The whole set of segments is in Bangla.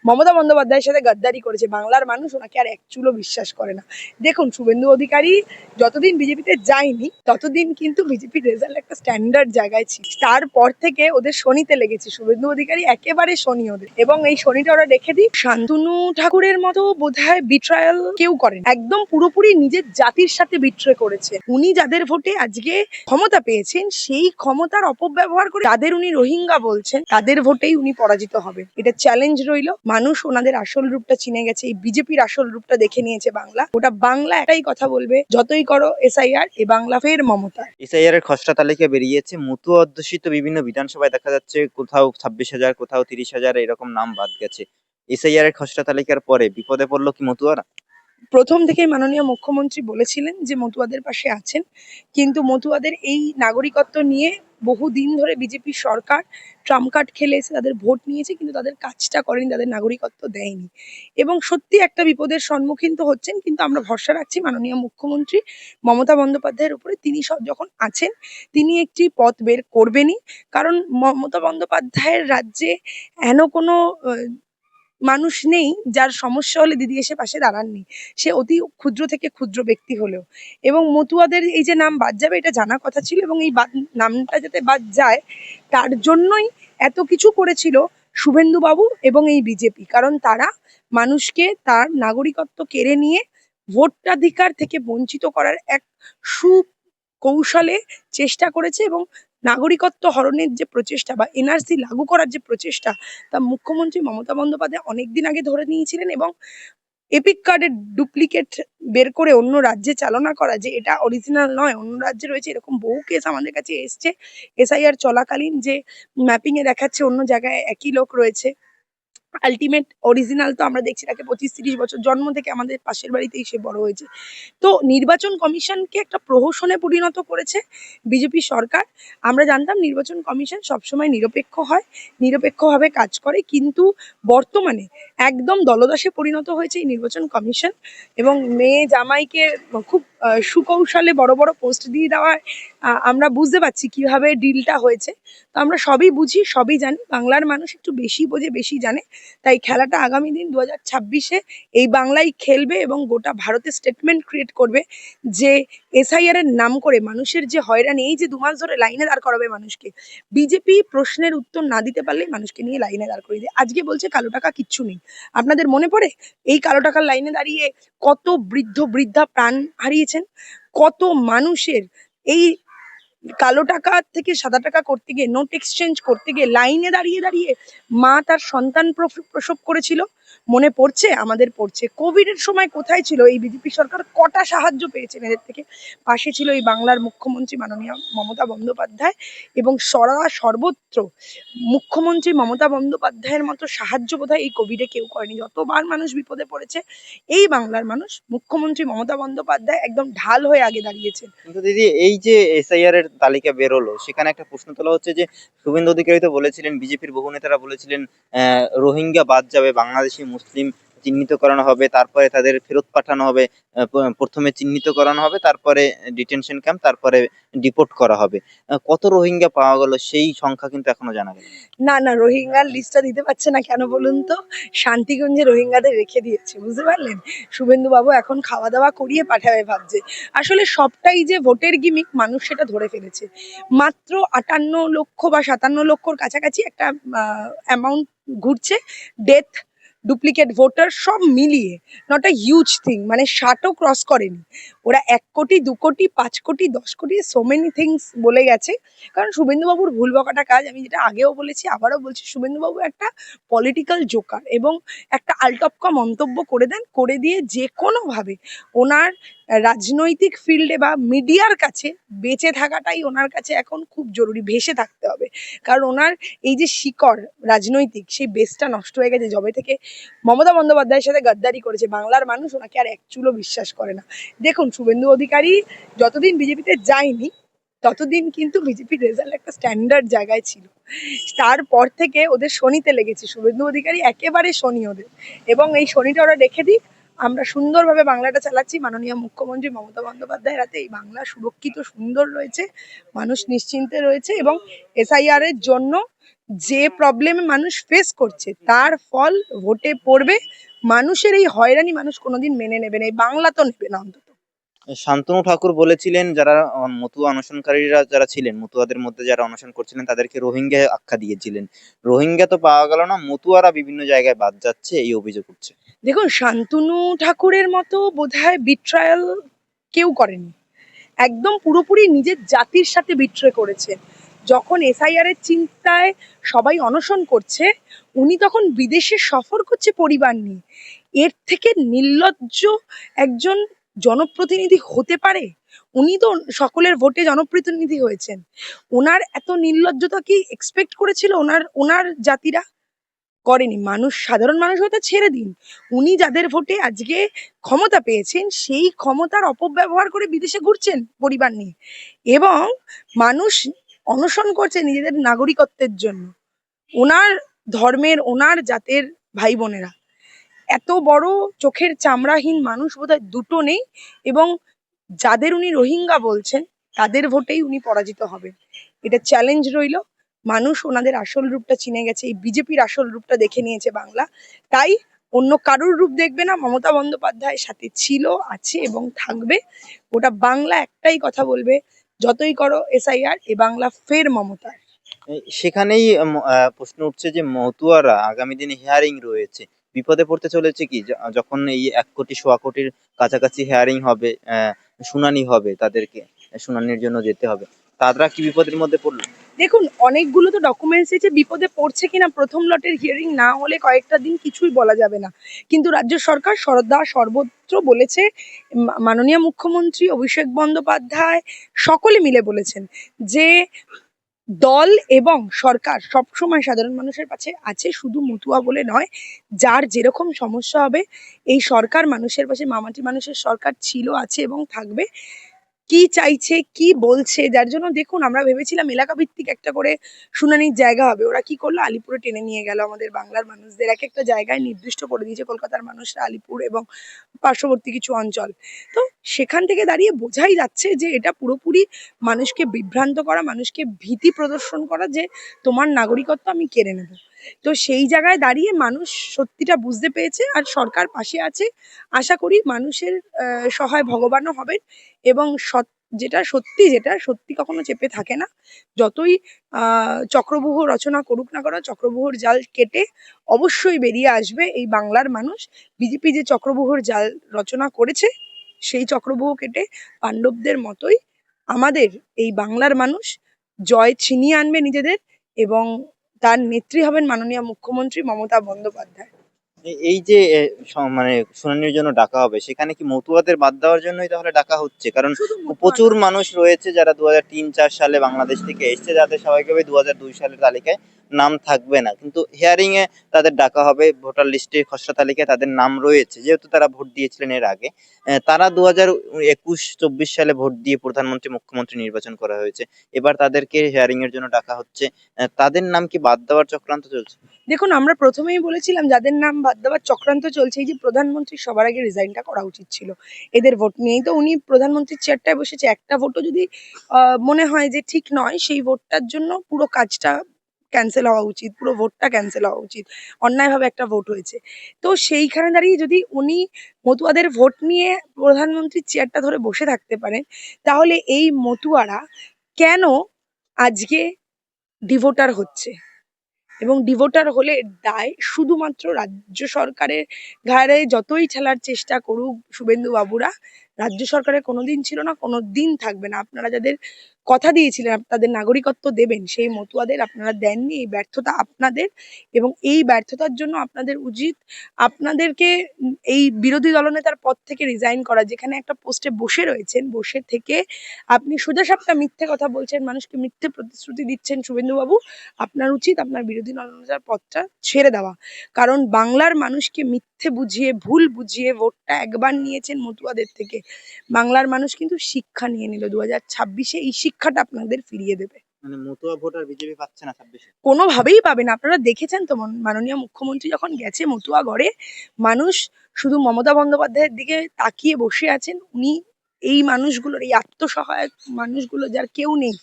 মমতা বন্দ্যোপাধ্যায়ের সাথে গাদ্দারি করেছে বাংলার মানুষ, ওনাকে আর এক চুলও বিশ্বাস করে না। দেখুন, শুভেন্দু অধিকারী যতদিন বিজেপিতে যায়নি ততদিন কিন্তু বিজেপির রেজাল্ট একটা স্ট্যান্ডার্ড জায়গায় ছিল। তারপর থেকে ওদের শনিতে লেগেছে, শুভেন্দু অধিকারী একেবারে শনি ওদের, এবং এই শনিটা ওরা রেখে দিই। শান্তনু ঠাকুরের মতো বোধহয় বিট্রায়াল কেউ করেন, একদম পুরোপুরি নিজের জাতির সাথে বিট্রে করেছে। উনি যাদের ভোটে আজকে ক্ষমতা পেয়েছেন, সেই ক্ষমতার অপব্যবহার করে তাদের উনি রোহিঙ্গা বলছেন, তাদের ভোটেই উনি পরাজিত হবে। এটা চ্যালেঞ্জ রইল। মানুষ ওনাদের আসল রূপটা চিনে গেছে, এই বিজেপির আসল রূপটা দেখে নিয়েছে বাংলা। ওটা বাংলা একটাই কথা বলবে, যতই করো এসআইআর, এ বাংলা ফের মমতা। এসআইআর এর খসড়া তালিকা বেরিয়েছে। মতুয়া অধ্যুষিত বিভিন্ন বিধানসভায় দেখা যাচ্ছে কোথাও 26,000, কোথাও 30,000 এরকম নাম বাদ গেছে। এসআইআর এর খসড়া তালিকার পরে বিপদে পড়লো কি মতুয়ারা? প্রথম থেকেই মাননীয় মুখ্যমন্ত্রী বলেছিলেন যে মতুয়াদের পাশে আছেন, কিন্তু মতুয়াদের এই নাগরিকত্ব নিয়ে বহুদিন ধরে বিজেপি সরকার ট্রাম্প কার্ড খেলে এসে তাদের ভোট নিয়েছে, কিন্তু তাদের কাজটা করেনি, তাদের নাগরিকত্ব দেয়নি। এবং সত্যি একটা বিপদের সম্মুখীন তো হচ্ছেন, কিন্তু আমরা ভরসা রাখছি মাননীয় মুখ্যমন্ত্রী মমতা বন্দ্যোপাধ্যায়ের উপরে। তিনি সব যখন আছেন, তিনি একটি পথ বের করবেনই। কারণ মমতা বন্দ্যোপাধ্যায়ের রাজ্যে এন কোনো মানুষ নেই যার সমস্যা হলে দিদি এসে পাশে দাঁড়াননি। সে অতি ক্ষুদ্র থেকে ক্ষুদ্র ব্যক্তি হলেও। এবং মতুয়াদের এই যে নাম বাদ যাবে, এটা জানা কথা ছিল, এবং এই নামটা যাতে বাদ যায় তার জন্যই এত কিছু করেছিল শুভেন্দু বাবু এবং এই বিজেপি। কারণ তারা মানুষকে তার নাগরিকত্ব কেড়ে নিয়ে ভোটাধিকার থেকে বঞ্চিত করার এক সুকৌশলে চেষ্টা করেছে, এবং নাগরিকত্ব হরণের যে প্রচেষ্টা বা এনআরসি লাগু করার যে প্রচেষ্টা, তা মুখ্যমন্ত্রী মমতা বন্দ্যোপাধ্যায় অনেকদিন আগে ধরে নিয়েছিলেন। এবং এপিক কার্ডের ডুপ্লিকেট বের করে অন্য রাজ্যে চালনা করা, যে এটা অরিজিনাল নয়, অন্য রাজ্যে রয়েছে, এরকম বহু কেস আমাদের কাছে এসছে এসআইআর চলাকালীন, যে ম্যাপিং এ দেখাচ্ছে অন্য জায়গায় একই লোক রয়েছে। আলটিমেট অরিজিনাল তো আমরা দেখছি, তাকে 25-30 বছর জন্ম থেকে আমাদের পাশের বাড়িতেই সে বড় হয়েছে। তো নির্বাচন কমিশনকে একটা প্রহসনে পরিণত করেছে বিজেপি সরকার। আমরা জানতাম নির্বাচন কমিশন সবসময় নিরপেক্ষ হয়, নিরপেক্ষভাবে কাজ করে, কিন্তু বর্তমানে একদম দলদাসে পরিণত হয়েছে এই নির্বাচন কমিশন। এবং মেয়ে জামাইকে খুব সুকৌশলে বড় বড় পোস্ট দিয়ে দেওয়ায় আমরা বুঝতে পারছি কিভাবে ডিলটা হয়েছে। তো আমরা সবই বুঝি, সবই জানি, বাংলার মানুষ একটু বেশি বোঝে, বেশি জানে। তাই খেলাটা আগামী দিন 2026-এ এই বাংলাই খেলবে, এবং গোটা ভারতে স্টেটমেন্ট ক্রিয়েট করবে যে এসআইআর এর নাম করে মানুষের যে হয়রানি, এই যে 2 মাস ধরে লাইনে দাঁড় করাবে মানুষকে, বিজেপি প্রশ্নের উত্তর না দিতে পারলেই মানুষকে নিয়ে লাইনে দাঁড় করিয়ে দেয়। আজকে বলছে কালো টাকা কিচ্ছু নেই। আপনাদের মনে পড়ে এই কালো টাকার লাইনে দাঁড়িয়ে কত বৃদ্ধ বৃদ্ধা প্রাণ হারিয়েছেন, কত মানুষের এই কালো টাকা থেকে সাদা টাকা করতে গিয়ে, নোট এক্সচেঞ্জ করতে গিয়ে লাইনে দাঁড়িয়ে দাঁড়িয়ে মা তার সন্তান প্রসব করেছিল। মনে পড়ছে? আমাদের পড়ছে। কোভিড এর সময় কোথায় ছিল এই বিজেপি সরকার? কটা সাহায্য পেয়েছেন এদের থেকে? পাশে ছিল এই বাংলার মুখ্যমন্ত্রী মাননীয় মমতা বন্দ্যোপাধ্যায়, এবং সর্বত্র মুখ্যমন্ত্রী মমতা বন্দ্যোপাধ্যায়ের মতো সাহায্য বোধহয় এই কোভিডে কেউ করেনি। যতবার মানুষ বিপদে পড়েছে, এই বাংলার মানুষ মুখ্যমন্ত্রী মমতা বন্দ্যোপাধ্যায় একদম ঢাল হয়ে আগে দাঁড়িয়েছেন। কিন্তু দিদি, এই যে এসআইআর এর তালিকা বেরোলো, সেখানে একটা প্রশ্ন তোলা হচ্ছে যে শুভেন্দু অধিকারী তো বলেছিলেন, বিজেপির বহু নেতারা বলেছিলেন রোহিঙ্গা বাদ যাবে, বাংলাদেশি মুসলিম চিহ্নিত করানো হবে, তারপরে তাদের ফেরত পাঠানো হবে। প্রথমে চিহ্নিত করানো হবে, তারপরে ডিটেনশন ক্যাম্প, তারপরে ডিপোর্ট করা হবে। কত রোহিঙ্গা পাওয়া গেল সেই সংখ্যা কিন্তু এখনো জানা গেল না। না, না, রোহিঙ্গার লিস্টটা দিতে পারছে না কেন বলুন তো? শান্তিগঞ্জে রোহিঙ্গাদের রেখে দিয়েছে, বুঝতে পারলেন? শুভেন্দু বাবু এখন খাওয়া দাওয়া করিয়ে পাঠাবে ভাবছে। আসলে সবটাই যে ভোটের গিমিক, মানুষ সেটা ধরে ফেলেছে। মাত্র 58 লক্ষ বা 57 লক্ষর কাছাকাছি একটা অ্যামাউন্ট ঘুরছে। ডেথ, ডুপ্লিকেট ভোটার সব মিলিয়ে নট আ হিউজ থিং, মানে 60ও ক্রস করেনি। ওরা 1 কোটি, 2 কোটি, 5 কোটি, 10 কোটি, সো মেনি থিংস বলে গেছে। কারণ শুভেন্দুবাবুর ভুল বকাটা কাজ, আমি যেটা আগেও বলেছি আবারও বলছি, শুভেন্দুবাবু একটা পলিটিক্যাল জোকার, এবং একটা আলটপকা মন্তব্য করে দেন, করে দিয়ে যে কোনোভাবে ওনার রাজনৈতিক ফিল্ডে বা মিডিয়ার কাছে বেঁচে থাকাটাই ওনার কাছে এখন খুব জরুরি, ভেসে থাকতে হবে। কারণ ওনার এই যে শিকড় রাজনৈতিক, সেই বেসটা নষ্ট হয়ে গেছে যবে থেকে মমতা বন্দ্যোপাধ্যায়ের সাথে গাদ্দারি করেছে বাংলার মানুষ, ওনাকে আর এক চুলও বিশ্বাস করে না। দেখুন, শুভেন্দু অধিকারী যতদিন বিজেপিতে যায়নি ততদিন কিন্তু বিজেপির রেজাল্ট একটা স্ট্যান্ডার্ড জায়গায় ছিল। তারপর থেকে ওদের শনিতে লেগেছে, শুভেন্দু অধিকারী একেবারে শনি ওদের, এবং এই শনিটা ওরা রেখে দিক। আমরা সুন্দরভাবে বাংলাটা চালাচ্ছি মাননীয় মুখ্যমন্ত্রী মমতা বন্দ্যোপাধ্যায়ের হাতে। এই বাংলা সুরক্ষিত সুন্দর রয়েছে, মানুষ নিশ্চিন্তে রয়েছে, এবং এসআইআর এর জন্য যে প্রবলেমে মানুষ ফেস করছে তার ফল ভোটে পড়বে। মানুষের এই হয়রানি মানুষ কোনোদিন মেনে নেবে না, এই বাংলা তো নেবে না অন্তত। শান্তনু ঠাকুর বলেছিলেন যারা মতুয়া অনশনকারীরা যারা ছিলেন, মতুয়াদের মধ্যে যারা অনশন করছিলেন তাদেরকে রোহিঙ্গা আখ্যা দিয়েছিলেন। রোহিঙ্গা তো পাওয়া গেল না, মতুয়ারা বিভিন্ন জায়গায় বাদ যাচ্ছে এই অভিযোগ উঠছে। দেখুন, শান্তনু ঠাকুরের মতো বোধহয় বিট্রায়াল কেউ করেনি। একদম পুরোপুরি নিজের জাতির সাথে বিট্রে করেছেন। যখন এসআইআর এর চিন্তায় সবাই অনশন করছে, উনি তখন বিদেশে সফর করছে পরিবার নিয়ে। এর থেকে নির্লজ্জ একজন জনপ্রতিনিধি হতে পারে? উনি তো সকলের ভোটে জনপ্রতিনিধি হয়েছেন। ওনার এত নির্লজ্জতা কি এক্সপেক্ট করেছিল ওনার ওনার জাতিরা? করেনি। মানুষ, সাধারণ মানুষ হয়তো ছেড়ে দিন, উনি যাদের ভোটে আজকে ক্ষমতা পেয়েছেন সেই ক্ষমতার অপব্যবহার করে বিদেশে ঘুরছেন পরিবার নিয়ে, এবং মানুষ অনশন করছে নিজেদের নাগরিকত্বের জন্য। ওনার ধর্মের, ওনার জাতের ভাই বোনেরা, এত বড় চোখের চামড়াহীন মানুষ বোধহয় দুটো নেই। এবং যাদের উনি রোহিঙ্গা বলছেন তাদের ভোটেই উনি পরাজিত হবেন, এটা চ্যালেঞ্জ রইল। মানুষ ওনাদের আসল রূপটা চিনে গেছে, এই বিজেপির আসল রূপটা দেখে নিয়েছে বাংলা। তাই অন্য কারুর রূপ দেখবে না, মমতা বন্দ্যোপাধ্যায় সাথে ছিল, আছে এবং থাকবে। ওটা বাংলা একটাই কথা বলবে, যতই করো এসআইআর, এ বাংলা ফের মমতার। সেখানেই প্রশ্ন উঠছে যে মতুয়ারা আগামী দিনে হিয়ারিং রয়েছে, বিপদে পড়তে চলেছে কি? যখন এই 1 কোটি সোয়া কোটির কাছাকাছি হিয়ারিং হবে, শুনানি হবে, তাদেরকে শুনানির জন্য যেতে হবে, তারা কি বিপদের মধ্যে পড়লো? দেখুন, অনেকগুলো তো ডকুমেন্টস এসে বিপদে পড়ছে কিনা প্রথম লটের হিয়ারিং না হলে কয়েকটা দিন কিছুই বলা যাবে না। কিন্তু রাজ্য সরকার সর্বদা সর্বত্র বলেছে, মাননীয় মুখ্যমন্ত্রী অভিষেক বন্দ্যোপাধ্যায় সকলে মিলে বলেছেন যে দল এবং সরকার সবসময় সাধারণ মানুষের পাশে আছে, শুধু মতুয়া বলে নয়, যার যেরকম সমস্যা হবে এই সরকার মানুষের পাশে, মামাটি মানুষের সরকার ছিল, আছে এবং থাকবে। কি চাইছে, কি বলছে, যার জন্য দেখুন আমরা ভেবেছিলাম এলাকা ভিত্তিক একটা করে শুনানির জায়গা হবে, ওরা কি করলো, আলিপুরে টেনে নিয়ে গেল আমাদের বাংলার মানুষদের এক একটা জায়গায় নির্দিষ্ট করে দিয়েছে কলকাতার মানুষরা, আলিপুর এবং পার্শ্ববর্তী কিছু অঞ্চল। তো সেখান থেকে দাঁড়িয়ে বোঝাই যাচ্ছে যে এটা পুরোপুরি মানুষকে বিভ্রান্ত করা, মানুষকে ভীতি প্রদর্শন করা যে তোমার নাগরিকত্ব আমি কেড়ে নেব। তো সেই জায়গায় দাঁড়িয়ে মানুষ সত্যিটা বুঝতে পেরেছে, আর সরকার পাশে আছে। আশা করি মানুষের সহায় ভগবানও হবেন, এবং যেটা সত্যি কখনো চেপে থাকে না। যতই চক্রব্যূহ রচনা করুক না কেন, চক্রব্যূহর জাল কেটে অবশ্যই বেরিয়ে আসবে এই বাংলার মানুষ। বিজেপি যে চক্রব্যূহর জাল রচনা করেছে সেই চক্রব্যূহ কেটে পাণ্ডবদের মতোই আমাদের এই বাংলার মানুষ জয় ছিনিয়ে আনবে নিজেদের, এবং তার নেত্রী হবেন মাননীয় মুখ্যমন্ত্রী মমতা বন্দ্যোপাধ্যায়। এই যে মানে শুনানির জন্য ডাকা হবে, সেখানে কি মতুয়াদের বাদ দেওয়ার জন্যই তাহলে ডাকা হচ্ছে? কারণ শুধু মতুয়া প্রচুর নয়, মানুষ রয়েছে যারা 2003-4 সালে বাংলাদেশ থেকে এসেছে, যাদের স্বাভাবিকভাবে 2002 সালের তালিকায় নাম থাকবে না, কিন্তু হিয়ারিং এ তাদের ডাকা হবে। ভোটার লিস্টে খসড়া তালিকায় তাদের নাম রয়েছে, যেহেতু তারা ভোট দিয়েছিলেন এর আগে। তারা 2021-24 সালে ভোট দিয়ে প্রধানমন্ত্রী মুখ্যমন্ত্রী নির্বাচন করা হয়েছে, এবার তাদেরকে হিয়ারিং এর জন্য ডাকা হচ্ছে। তাদের নাম কি বাদ দেওয়ার চক্রান্ত চলছে? দেখুন, আমরা প্রথমেই বলেছিলাম যাদের নাম বাদ দেওয়ার চক্রান্ত চলছে, এই যে প্রধানমন্ত্রী সবার আগে রিজাইনটা করা উচিত ছিল এদের ভোট নিয়েই। তো উনি প্রধানমন্ত্রীর চেয়ারটায় বসেছে, একটা ভোটও যদি মনে হয় যে ঠিক নয়, সেই ভোটটার জন্য পুরো কাজটা ক্যান্সেল হওয়া উচিত, পুরো ভোটটা ক্যান্সেল হওয়া উচিত। অন্যায়ভাবে একটা ভোট হয়েছে। তো সেইখানে দাঁড়িয়ে যদি উনি মতুয়াদের ভোট নিয়ে প্রধানমন্ত্রীর চেয়ারটা ধরে বসে থাকতে পারেন, তাহলে এই মতুয়ারা কেন আজকে ডিভোটার হচ্ছে? এবং ডিভোটার হলে দায় শুধুমাত্র রাজ্য সরকারের ঘাড়ে। যতই ঠেলার চেষ্টা করুক শুভেন্দু বাবুরা, রাজ্য সরকারের কোনোদিন ছিল না, কোনোদিন থাকবে না। আপনারা যাদের কথা দিয়েছিলেন আপনাদের নাগরিকত্ব দেবেন, সেই মতুয়াদের আপনারা দেননি, এই ব্যর্থতা আপনাদের। এবং এই ব্যর্থতার জন্য আপনাদের উচিত আপনাদেরকে এই বিরোধী দলনেতার পদ থেকে রিজাইন করা। যেখানে একটা পোস্টে বসে রয়েছেন, বসে থেকে আপনি সোজাসাপটা মিথ্যে কথা বলছেন, মানুষকে মিথ্যে প্রতিশ্রুতি দিচ্ছেন শুভেন্দু বাবু। আপনার উচিত আপনার বিরোধী দলনেতার পদটা ছেড়ে দেওয়া। কারণ বাংলার মানুষকে মিথ্যে বুঝিয়ে, ভুল বুঝিয়ে ভোটটা একবার নিয়েছেন মতুয়াদের থেকে। বাংলার মানুষ কিন্তু শিক্ষা নিয়ে নিল, 2026-এ এই শিক্ষাটা আপনাদের ফিরিয়ে দেবে। মানে মতুয়া ভোট আর বিজেপি পাচ্ছে না 26-এ? কোনোভাবেই পাবে না। আপনারা দেখেছেন তো, মাননীয় মুখ্যমন্ত্রী যখন গেছে মতুয়া গড়ে, মানুষ শুধু মমতা বন্দ্যোপাধ্যায়ের দিকে তাকিয়ে বসে আছেন। উনি এই মানুষগুলোর, এই আত্মসহায়ক মানুষগুলো যার কেউ নেই,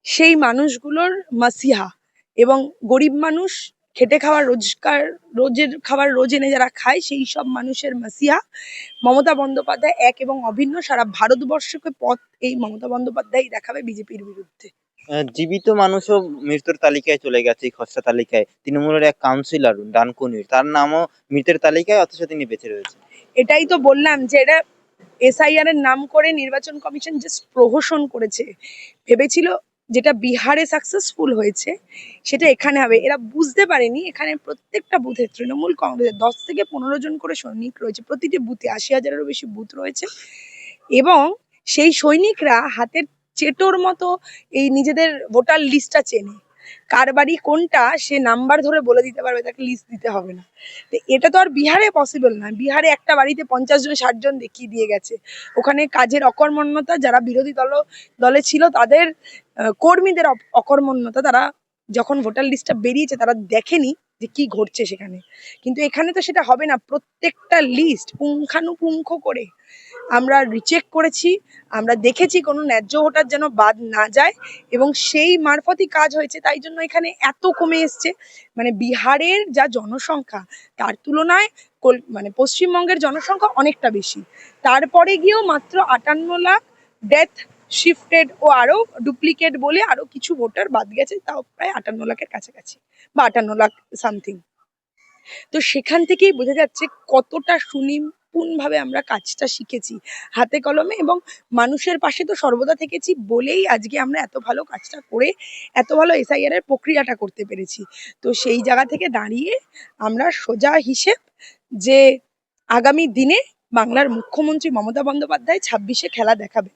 সেই মানুষগুলোর মাসিহা। এবং গরিব মানুষ, খেটে খাওয়ার রোজের খাবার রোজ এনে যারা খায় সেই সব মানুষের মাসিহা মমতা বন্দ্যোপাধ্যায় এক এবং অভিন্ন। সারা ভারতবর্ষকে পথ এই মমতা বন্দ্যোপাধ্যায় দেখাবে বিজেপির বিরুদ্ধে। জীবিত মানুষও মৃতের তালিকায় চলে গেছে, এই খসড়া তালিকায় তৃণমূলের এক কাউন্সিলর ডানকুনির, তার নামও মৃতের তালিকায়, অথচ তিনি বেঁচে রয়েছে। এটাই তো বললাম যে এটা এসআইআর এর নাম করে নির্বাচন কমিশন জাস্ট প্রহসন করেছে। ভেবেছিল যেটা বিহারে সাকসেসফুল হয়েছে সেটা এখানে হবে। এরা বুঝতে পারেনি এখানে প্রত্যেকটা বুথে তৃণমূল কংগ্রেসের 10 থেকে 15 জন করে সৈনিক রয়েছে, প্রতিটি বুথে 80,000-এরও বেশি বুথ রয়েছে এবং সেই সৈনিকরা হাতের চেটোর মতো এই নিজেদের ভোটার লিস্টটা চেনে। কার বাড়ি কোনটা সে নাম্বার ধরে বলে দিতে পারবে, তাকে লিস্ট দিতে হবে না। তো এটা তো আর বিহারে পসিবল না। বিহারে একটা বাড়িতে 50 জন 60 জন দেখিয়ে দিয়ে গেছে। ওখানে কাজের অকর্মণ্যতা, যারা বিরোধী দলে ছিল তাদের কর্মীদের অকর্মণ্যতা, তারা যখন ভোটার লিস্টটা বেরিয়েছে তারা দেখেনি যে কি ঘটছে সেখানে। কিন্তু এখানে তো সেটা হবে না। প্রত্যেকটা লিস্ট পুঙ্খানুপুঙ্খ করে আমরা রিচেক করেছি, আমরা দেখেছি কোনো ন্যায্য ভোটার যেন বাদ না যায় এবং সেই মারফতই কাজ হয়েছে। তাই জন্য এখানে এত কমে এসছে। মানে বিহারের যা জনসংখ্যা তার তুলনায় মানে পশ্চিমবঙ্গের জনসংখ্যা অনেকটা বেশি। তারপরে গিয়েও মাত্র 58 লাখ ডেথ শিফটেড ও আরো ডুপ্লিকেট বলে আরো কিছু ভোটার বাদ গেছে, তাও প্রায় 58 লাখের কাছাকাছি বা 58 লাখ সামথিং। তো সেখান থেকেই বোঝা যাচ্ছে কতটা সুনিপুণভাবে আমরা কাজটা শিখেছি হাতে কলমে এবং মানুষের পাশে তো সর্বদা থেকেছি বলেই আজকে আমরা এত ভালো কাজটা করে এত ভালো এসআইআর এর প্রক্রিয়াটা করতে পেরেছি। তো সেই জায়গা থেকে দাঁড়িয়ে আমরা সোজা হিসেব যে আগামী দিনে বাংলার মুখ্যমন্ত্রী মমতা বন্দ্যোপাধ্যায় 26-এ খেলা দেখাবে।